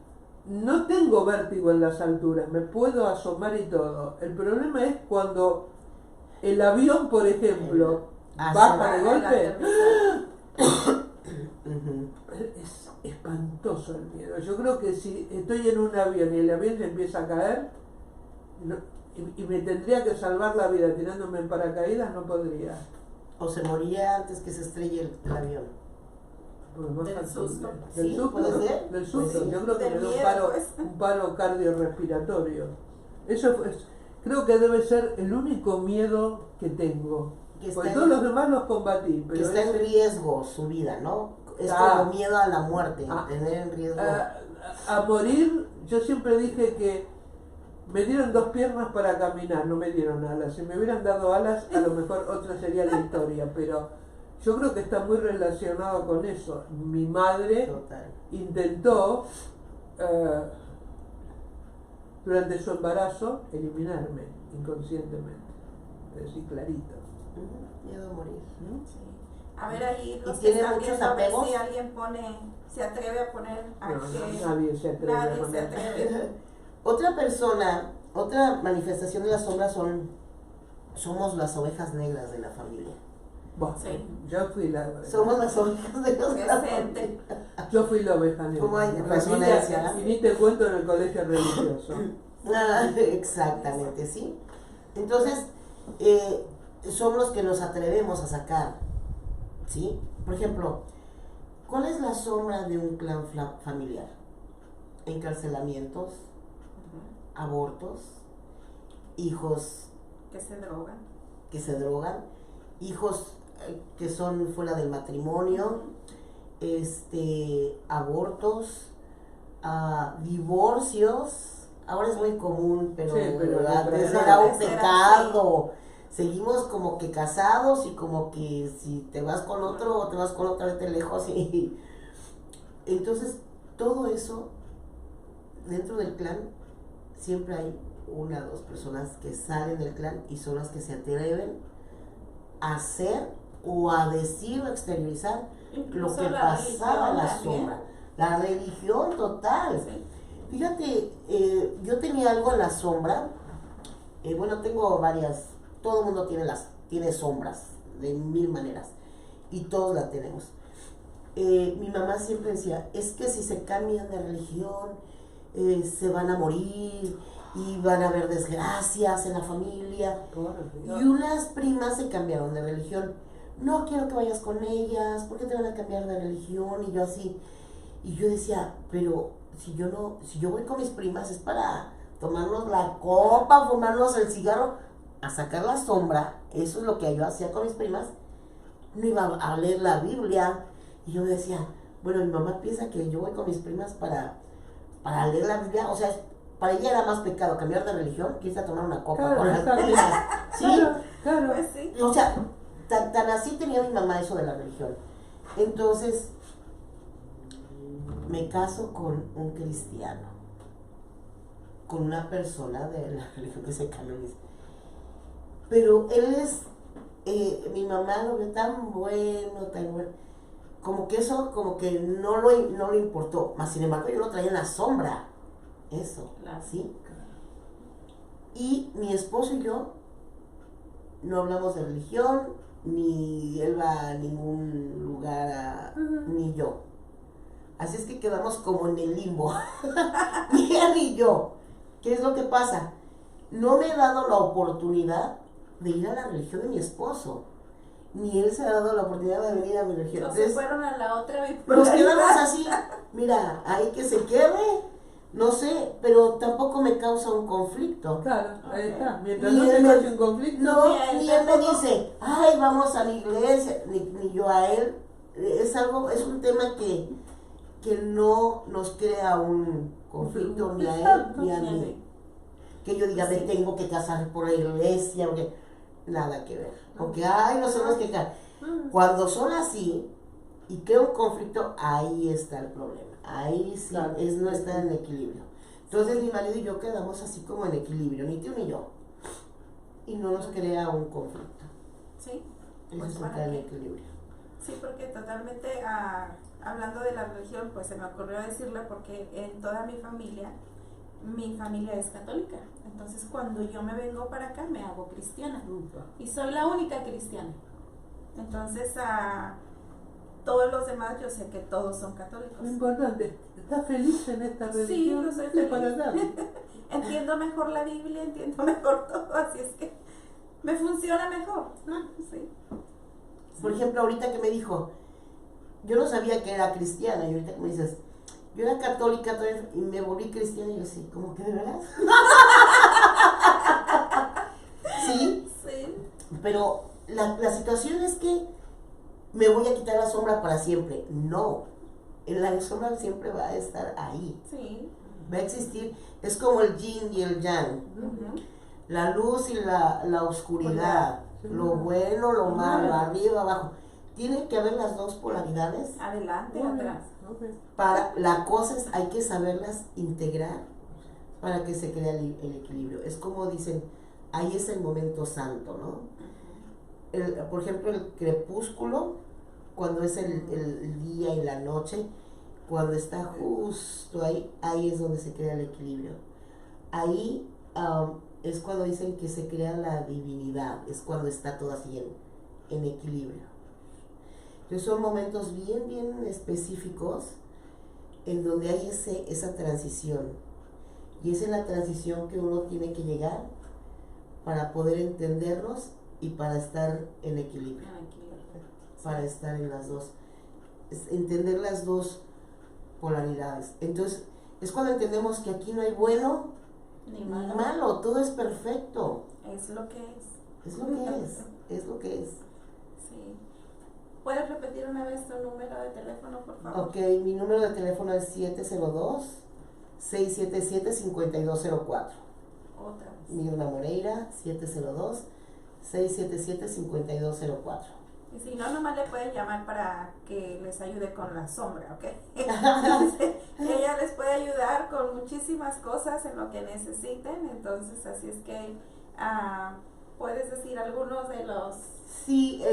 no tengo vértigo en las alturas, me puedo asomar y todo. El problema es cuando el avión, por ejemplo, baja de golpe. Es espantoso el miedo. Yo creo que si estoy en un avión y el avión se empieza a caer y me tendría que salvar la vida tirándome en paracaídas, no podría. O se moría antes que se estrelle el avión. Del susto. Sí, ¿puede ser? Del susto. Pues sí. Yo creo que Del me da miedo, pues. un paro cardiorrespiratorio. Eso creo que debe ser el único miedo que tengo. Porque todos los demás los combatí. Pero que está en riesgo su vida, ¿no? Es como miedo a la muerte, tener en riesgo. A morir, yo siempre dije que me dieron 2 piernas para caminar, no me dieron alas. Si me hubieran dado alas, a lo mejor otra sería la historia, pero yo creo que está muy relacionado con eso. Mi madre intentó, durante su embarazo, eliminarme inconscientemente. Así clarito. Miedo a morir. Sí. A ver ahí los que tiene están muchos viendo, a ver apegos. si alguien se atreve a poner Nadie se atreve a nadie se poner. atreve. Otra persona, otra manifestación de las sombras somos las ovejas negras de la familia. Bueno, Sí. yo fui la Somos las ovejas negras de la Presente. familia. Yo fui la oveja negra. ¿Cómo hay Y resonancia? ni te cuento en el colegio religioso. Exactamente, sí. Entonces, somos los que nos atrevemos a sacar, ¿sí? Por ejemplo, ¿cuál es la sombra de un clan familiar? Encarcelamientos, abortos, hijos Que se drogan. que se drogan, hijos que son fuera del matrimonio, abortos, divorcios. Ahora es muy común, pero, Sí, pero antes pero era un antes era pecado. Seguimos como que casados y como que si te vas con otro o te vas con otra, vete lejos. Y entonces, todo eso, dentro del clan, siempre hay 1 o 2 personas que salen del clan y son las que se atreven a hacer o a decir o exteriorizar Incluso lo que la pasaba en la religión sombra. La religión total. Sí. Fíjate, yo tenía algo en la sombra. Bueno, tengo varias. Todo el mundo tiene sombras de 1000 maneras. Y todos la tenemos. Mi mamá siempre decía, es que si se cambian de religión, se van a morir y van a haber desgracias en la familia. Y unas primas se cambiaron de religión. No quiero que vayas con ellas, ¿por qué te van a cambiar de religión? Y yo así, y yo decía, pero si yo voy con mis primas es para tomarnos la copa, fumarnos el cigarro, a sacar la sombra. Eso es lo que yo hacía con mis primas. No iba a leer la Biblia. Y yo decía, bueno, mi mamá piensa que yo voy con mis primas para leer la Biblia. O sea, para ella era más pecado cambiar de religión que irse a tomar una copa con las primas. ¿Sí? Claro. Pues sí. O sea, tan así tenía mi mamá eso de la religión. Entonces, me caso con un cristiano, con una persona de la religión que se canoniza. Pero él es, mi mamá lo ve tan bueno, como que eso, como que no lo importó. Más sin embargo, yo lo traía en la sombra. Eso, ¿sí? Y mi esposo y yo no hablamos de religión, ni él va a ningún lugar, ni yo. Así es que quedamos como en el limbo. Ni él ni yo. ¿Qué es lo que pasa? No me he dado la oportunidad de ir a la religión de mi esposo. Ni él se ha dado la oportunidad de venir a mi religión. No se fueron a la otra nos quedamos así. Mira, hay que se quede. No sé, pero tampoco me causa un conflicto. Claro, ahí está. Mientras Ni no se él cause un conflicto. No, ni él me dice, ay, vamos a la iglesia, ni yo a él. Es un tema que no nos crea un conflicto ni a él ni a mí. Que yo diga, me tengo que casar por la iglesia, porque nada que ver. Porque, ay, no somos que cuando son así y crea un conflicto, ahí está el problema. Ahí sí, Claro. es no estar en equilibrio. Entonces mi marido y yo quedamos así como en equilibrio, ni tú ni yo. Y no nos crea un conflicto. Sí. Eso Pues es para estar en qué. equilibrio. Sí, porque totalmente, hablando de la religión, pues se me ocurrió decirle porque en toda mi familia es católica. Entonces cuando yo me vengo para acá me hago cristiana. Y soy la única cristiana. Entonces todos los demás yo sé que todos son católicos. Lo importante, ¿estás feliz en esta religión? Sí, yo soy Sí, para feliz. nada. Entiendo mejor la Biblia, entiendo mejor todo, así es que me funciona mejor. Sí. Por ejemplo, ahorita que me dijo, yo no sabía que era cristiana, y ahorita que me dices, yo era católica y me volví cristiana, y yo así, ¿cómo que de verdad? Sí, Sí. pero la situación es que me voy a quitar la sombra para siempre. No, la sombra siempre va a estar ahí, Sí. va a existir. Es como el yin y el yang, Ujú. la luz y la oscuridad, lo bueno, lo malo, arriba, abajo. Tiene que haber las dos polaridades. Adelante, Muy bien. atrás. Para la cosa hay que saberlas integrar para que se crea el equilibrio. Es como dicen, ahí es el momento santo, ¿no? Por ejemplo, el crepúsculo, cuando es el día y la noche, cuando está justo ahí es donde se crea el equilibrio. Ahí es cuando dicen que se crea la divinidad, es cuando está todo así en equilibrio. Entonces son momentos bien, bien específicos en donde hay esa transición. Y es en la transición que uno tiene que llegar para poder entendernos y para estar en equilibrio. Para estar en las dos. Entender las dos polaridades. Entonces, es cuando entendemos que aquí no hay bueno Ni ni malo. malo, todo es perfecto. Es lo que es. Es lo que es lo que es. Sí. ¿Puedes repetir una vez tu número de teléfono, por favor? Ok, mi número de teléfono es 702-677-5204. Otra vez. Mirna Moreira, 702-677-5204. Y si no, nomás le pueden llamar para que les ayude con la sombra, ¿ok? Ella les puede ayudar con muchísimas cosas en lo que necesiten. Entonces, así es que puedes decir algunos de los... Sí,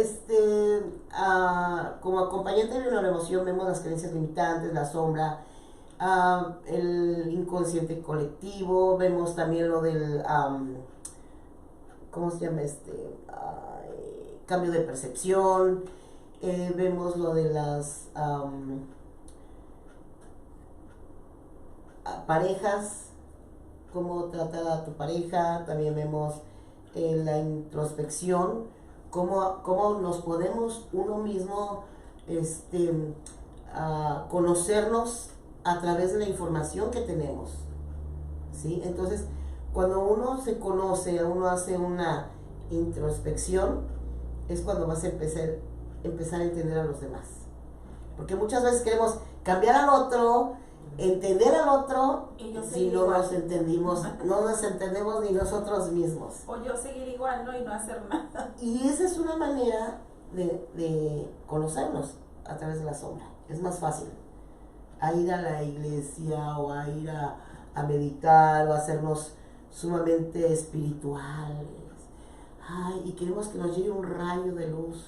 como acompañante de una emoción vemos las creencias limitantes, la sombra, el inconsciente colectivo, vemos también lo del, ¿cómo se llama cambio de percepción, vemos lo de las parejas, cómo tratar a tu pareja, también vemos la introspección, cómo nos podemos uno mismo conocernos a través de la información que tenemos, ¿sí? Entonces, cuando uno se conoce, uno hace una introspección, es cuando vas a empezar a entender a los demás. Porque muchas veces queremos cambiar al otro, entender al otro, Y yo si seguir no igual. nos entendemos ni nosotros mismos. O yo seguir igual, ¿no? Y no hacer nada. Y esa es una manera de conocernos a través de la sombra. Es más fácil a ir a la iglesia o a ir a meditar o a hacernos sumamente espirituales. Ay, y queremos que nos llegue un rayo de luz.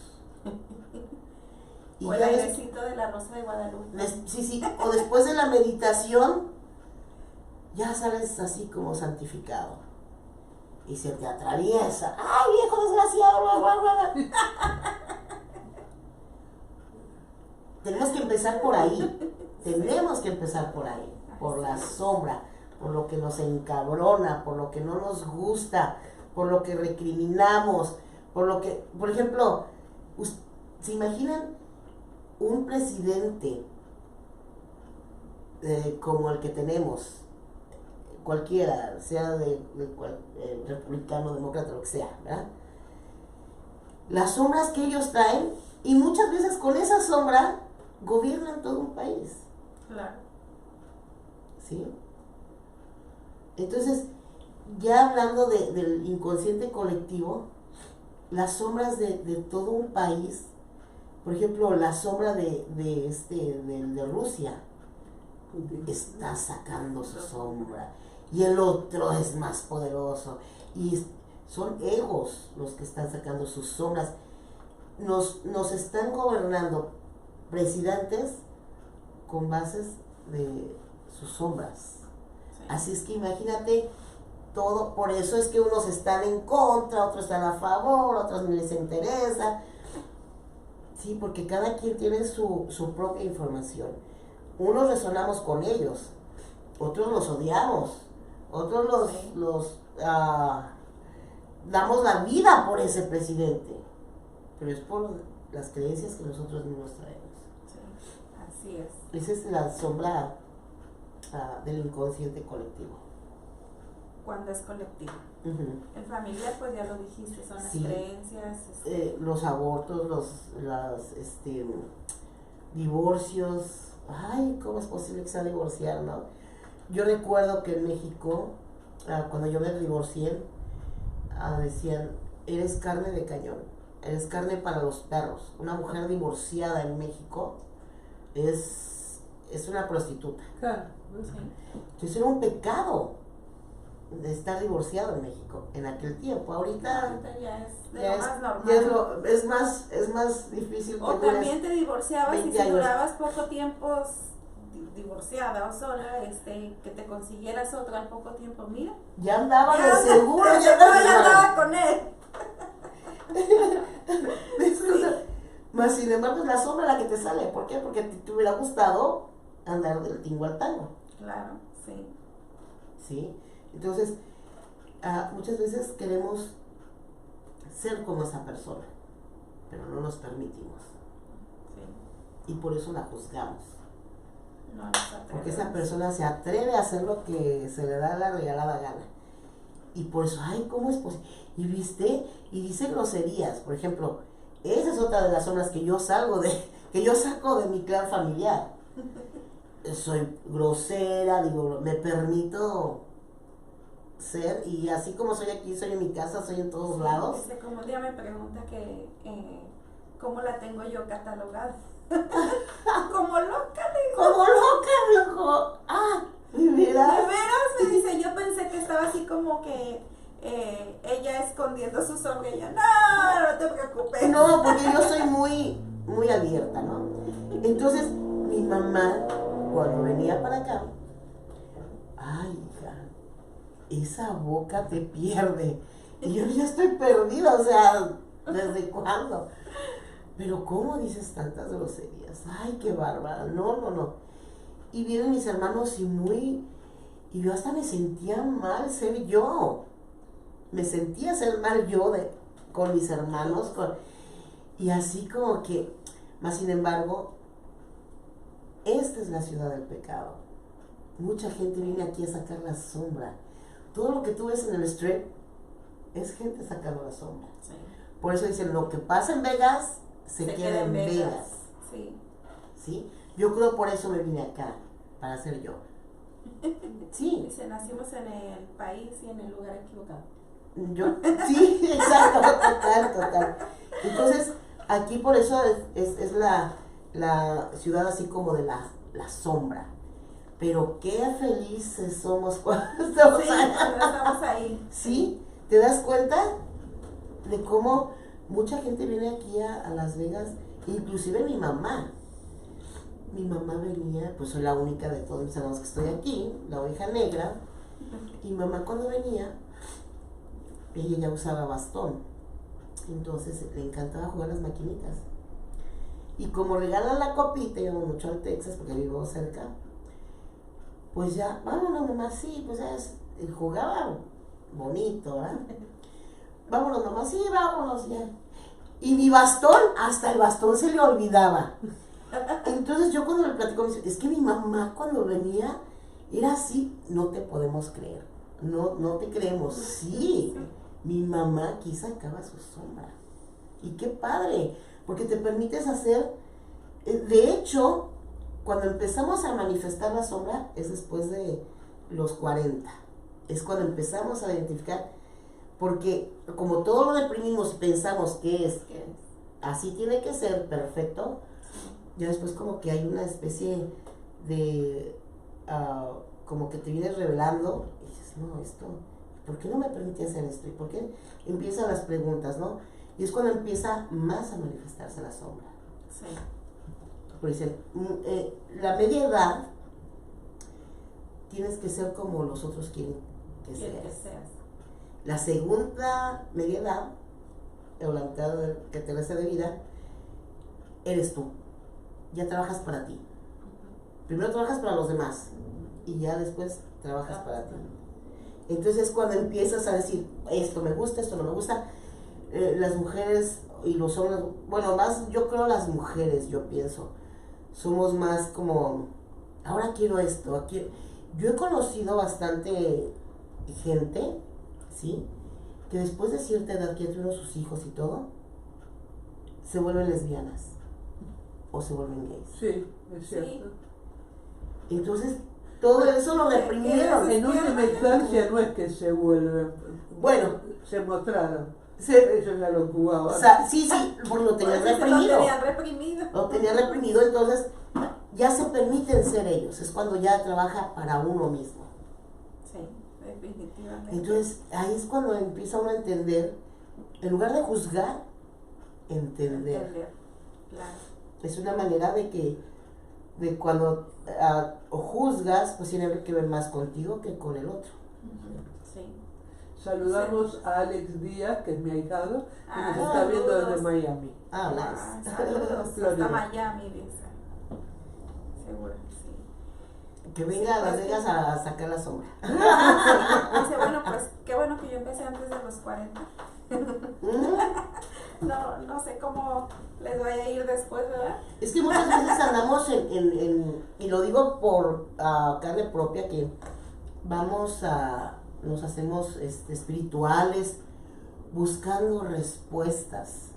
O el airecito de la Rosa de Guadalupe. Sí, o después de la meditación, ya sales así como santificado. Y se te atraviesa. ¡Ay, viejo desgraciado! tenemos que empezar por ahí. Tenemos que empezar por ahí, por la sombra, por lo que nos encabrona, por lo que no nos gusta, por lo que recriminamos, por lo que, por ejemplo, ¿se imaginan un presidente como el que tenemos? Cualquiera, sea republicano, demócrata, lo que sea, ¿verdad? Las sombras que ellos traen, y muchas veces con esa sombra gobiernan todo un país. Claro. ¿Sí? Entonces, ya hablando del inconsciente colectivo, las sombras de todo un país, por ejemplo, la sombra de Rusia, está sacando su sombra, y el otro es más poderoso, y son egos los que están sacando sus sombras. Nos están gobernando presidentes con bases de sus sombras. Sí. Así es que imagínate todo, por eso es que unos están en contra, otros están a favor, otros no les interesa. Sí, porque cada quien tiene su propia información. Unos resonamos con ellos, otros los odiamos, otros damos la vida por ese presidente, pero es por las creencias que nosotros mismos traemos. Sí, así es. Esa es la sombra del inconsciente colectivo. Cuando es colectivo. Uh-huh. En familia, pues ya lo dijiste, son Sí. las creencias. Los abortos, los divorcios. Ay, ¿cómo es posible que sea divorciar, no? Yo recuerdo que en México, cuando yo me divorcié, decían, eres carne de cañón, eres carne para los perros. Una mujer divorciada en México es una prostituta. Claro. Sí. Entonces era un pecado de estar divorciado en México en aquel tiempo. Ahorita ya es de ya lo más normal. es más difícil. O también te divorciabas y si 20 años. durabas poco tiempo divorciada o sola, que te consiguieras otro al poco tiempo, mira. Ya andaba Ya, de seguro, ya andaba con él. Más sin embargo es la sombra la que te sale. ¿Por qué? Porque te hubiera gustado andar del tingo al tango. Claro, sí. ¿Sí? Entonces, muchas veces queremos ser como esa persona, pero no nos permitimos. Sí. Y por eso la juzgamos. No nos atrevemos. Porque esa persona se atreve a hacer lo que se le da la regalada gana. Y por eso, ay, ¿cómo es posible? Y viste, y dice groserías. Por ejemplo, esa es otra de las sombras que yo saco de mi clan familiar. Soy grosera, digo, me permito ser, y así como soy aquí, soy en mi casa, soy en todos lados. Como un día me pregunta que cómo la tengo yo catalogada. Como loca, digo. Como loca, dijo. ¿De veras? De veras, me dice, yo pensé que estaba así como que ella escondiendo su sombra y ella, no te preocupes. No, porque yo soy muy, muy abierta, ¿no? Entonces, mi mamá, cuando venía para acá, ay, hija, esa boca te pierde. Y yo ya estoy perdida, o sea, ¿desde cuándo? Pero ¿cómo dices tantas groserías? Ay, qué bárbara. No. Y vienen mis hermanos y yo hasta me sentía mal ser yo. Me sentía ser mal yo con mis hermanos. Y así como que, más sin embargo, esta es la ciudad del pecado. Mucha gente viene aquí a sacar la sombra. Todo lo que tú ves en el strip es gente sacando la sombra. Sí. Por eso dicen, lo que pasa en Vegas se queda en Vegas. Sí. ¿Sí? Yo creo por eso me vine acá, para ser yo. Sí. Dice, nacimos en el país y en el lugar equivocado. Sí, exacto, total. Entonces, aquí por eso es la ciudad así como de la sombra. Pero qué felices somos cuando estamos ahí. ¿Sí? ¿Te das cuenta de cómo mucha gente viene aquí a Las Vegas? Inclusive mi mamá. Mi mamá venía, pues soy la única de todos mis hermanos que estoy aquí, la oveja negra. Y mamá cuando venía, ella ya usaba bastón. Entonces le encantaba jugar las maquinitas. Y como regalan la copita, íbamos mucho al Texas porque vivo cerca, pues ya, vámonos mamá, sí, pues ya jugaba bonito, ¿verdad? Vámonos mamá, sí, vámonos ya. Y mi bastón, hasta el bastón se le olvidaba. Entonces yo cuando le platico, me dice, es que mi mamá cuando venía era así, no te podemos creer, no te creemos. Sí, mi mamá aquí sacaba su sombra. Y qué padre, porque te permites hacer, de hecho, cuando empezamos a manifestar la sombra es después de los 40. Es cuando empezamos a identificar, porque como todo lo deprimimos y pensamos que es así tiene que ser perfecto, ya después como que hay una especie de, como que te vienes revelando y dices, no, esto, ¿por qué no me permite hacer esto? ¿Y por qué empiezan las preguntas, no? Y es cuando empieza más a manifestarse la sombra. Sí. Por decir, la media edad tienes que ser como los otros quieren que seas. La segunda media edad, o la mitad que te resta de vida, eres tú. Ya trabajas para ti. Primero trabajas para los demás y ya después trabajas para ti. Entonces es cuando empiezas a decir, esto me gusta, esto no me gusta. Las mujeres y los hombres, bueno, más yo creo las mujeres, yo pienso, somos más como, ahora quiero esto, aquí. Yo he conocido bastante gente, ¿sí? Que después de cierta edad que ya tuvieron sus hijos y todo, se vuelven lesbianas o se vuelven gays. Sí, es cierto. Sí. Entonces, todo eso lo reprimieron. En última instancia no es que se vuelven, Bueno, se mostraron. se, Ellos ya lo jugaban. o sea, sí, porque lo tenían reprimido. Lo tenían reprimido. Lo tenían reprimido, entonces ya se permiten ser ellos. Es cuando ya trabaja para uno mismo. Sí, definitivamente. Entonces, ahí es cuando empieza uno a entender, en lugar de juzgar, entender. Claro. Es una manera de que, de cuando juzgas, pues tiene que ver más contigo que con el otro. Sí. Saludamos a Alex Díaz, que es mi ahijado, que nos está saludos. viendo desde Miami. Nice. Saludos Florida. hasta Miami, dice. Seguro que sí. Que venga a Las Vegas a sacar la sombra. Dice, bueno, pues qué bueno que yo empecé antes de los 40. No sé cómo les vaya a ir después, ¿verdad? Es que muchas veces andamos y lo digo por carne propia, que vamos nos hacemos espirituales buscando respuestas,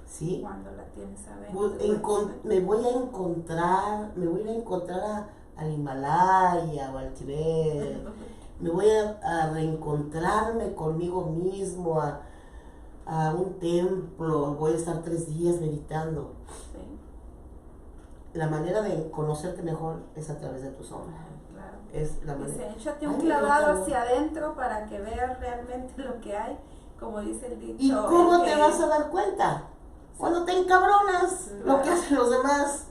¿sí? Cuando la tienes adentro. Me voy a ir a encontrar al Himalaya o al Tibet, me voy a reencontrarme conmigo mismo, a un templo, voy a estar 3 días meditando. Sí, La manera de conocerte mejor es a través de tu sombra. claro. Es la manera. Dice, échate un Ay, clavado no. hacia adentro para que veas realmente lo que hay, como dice el dicho. ¿Y cómo el te que- vas a dar cuenta? Cuando te encabronas, lo que hacen los demás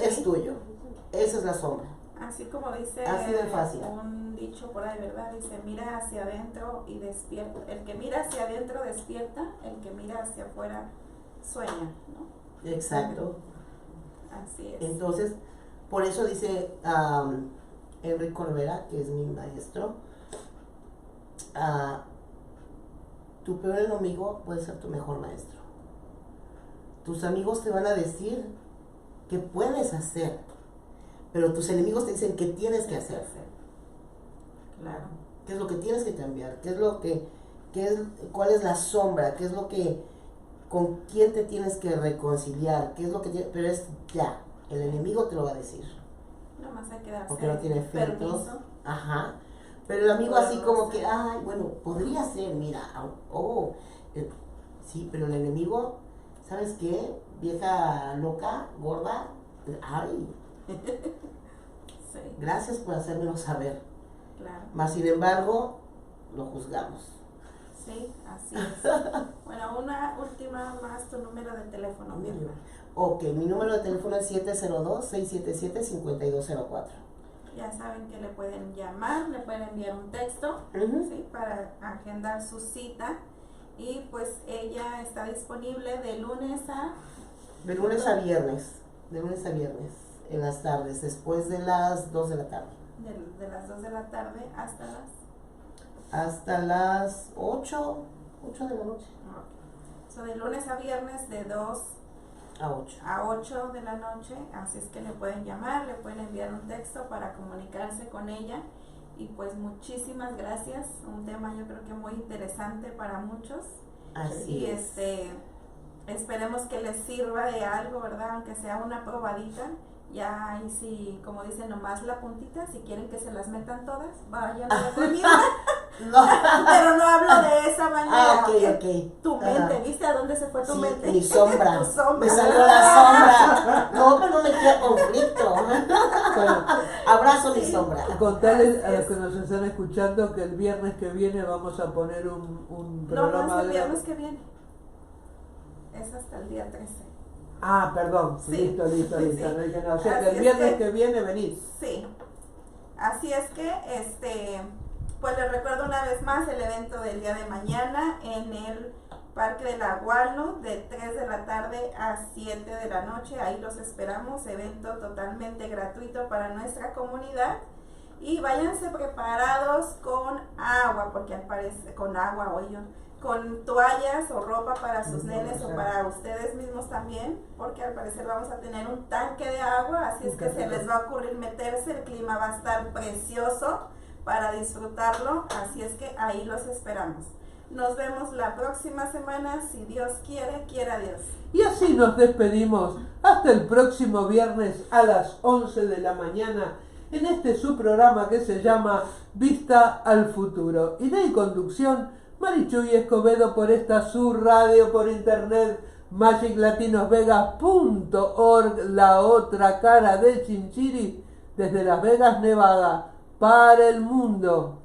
es tuyo. Esa es la sombra. Así como dice Así de fácil. un dicho por ahí, ¿verdad? Dice, mira hacia adentro y despierta. El que mira hacia adentro despierta, el que mira hacia afuera sueña, ¿no? Exacto. Así es. Entonces, por eso dice Enrique Corbera, que es mi maestro, tu peor enemigo puede ser tu mejor maestro. Tus amigos te van a decir qué puedes hacer, pero tus enemigos te dicen qué tienes que hacer. Claro. ¿Qué es lo que tienes que cambiar? ¿Cuál es la sombra? ¿Qué es lo que, con quién te tienes que reconciliar? ¿Qué es lo que pero es ya, el enemigo te lo va a decir. Nada más hay que darse Porque no tiene filtros. permiso. Ajá. Pero el amigo así como que, ay, bueno, podría ser, mira, sí, pero el enemigo, ¿sabes qué? Vieja loca, gorda, ay, Sí, gracias por hacérmelo saber. claro. Mas sin embargo, lo juzgamos. Sí, así es. Bueno, una última más, tu número de teléfono, mi hermano. Ok, mi número de teléfono es 702-677-5204. Ya saben que le pueden llamar, le pueden enviar un texto, ¿sí? Para agendar su cita. Y pues ella está disponible de lunes a De lunes a viernes. De lunes a viernes. En las tardes, después de las 2 de la tarde. De las 2 de la tarde hasta las... Hasta las 8 de la noche. So, de lunes a viernes de 2 A 8. a 8 de la noche, así es que le pueden llamar, le pueden enviar un texto para comunicarse con ella. Y pues muchísimas gracias, un tema yo creo que muy interesante para muchos. Así Y es. esperemos que les sirva de algo, ¿verdad? Aunque sea una probadita. Ya ahí sí, como dicen, nomás la puntita, si quieren que se las metan todas, vayan a la comida. No. Pero no hablo de esa manera. Ok. Tu mente, ¿viste a dónde se fue tu Sí, mente? mi sombra. Tu sombra. Me salió la sombra. No, pero no me quiero conflicto. Bueno, Abrazo mi sombra. contarles a los que nos están escuchando que el viernes que viene vamos a poner un No, no programa es el de... viernes que viene. Es hasta el día 13. Ah, perdón, Sí. listo. Sí. No dije nada. O sea que Así el es viernes que- que viene venís. Sí. Así es que, pues les recuerdo una vez más el evento del día de mañana en el Parque de la Walnut de 3 de la tarde a 7 de la noche. Ahí los esperamos, evento totalmente gratuito para nuestra comunidad. Y váyanse preparados con agua, porque al parecer, con agua, con toallas o ropa para sus nenes o para ustedes mismos también, porque al parecer vamos a tener un tanque de agua, así es que se les va a ocurrir meterse, el clima va a estar precioso para disfrutarlo, así es que ahí los esperamos. Nos vemos la próxima semana, si Dios quiere, quiera Dios. Y así nos despedimos hasta el próximo viernes a las 11 de la mañana en este su programa que se llama Vista al Futuro. Idea y conducción, Marichuy Escobedo, por esta su radio por internet, magiclatinosvegas.org, la otra cara de Chinchiri, desde Las Vegas, Nevada, para el mundo.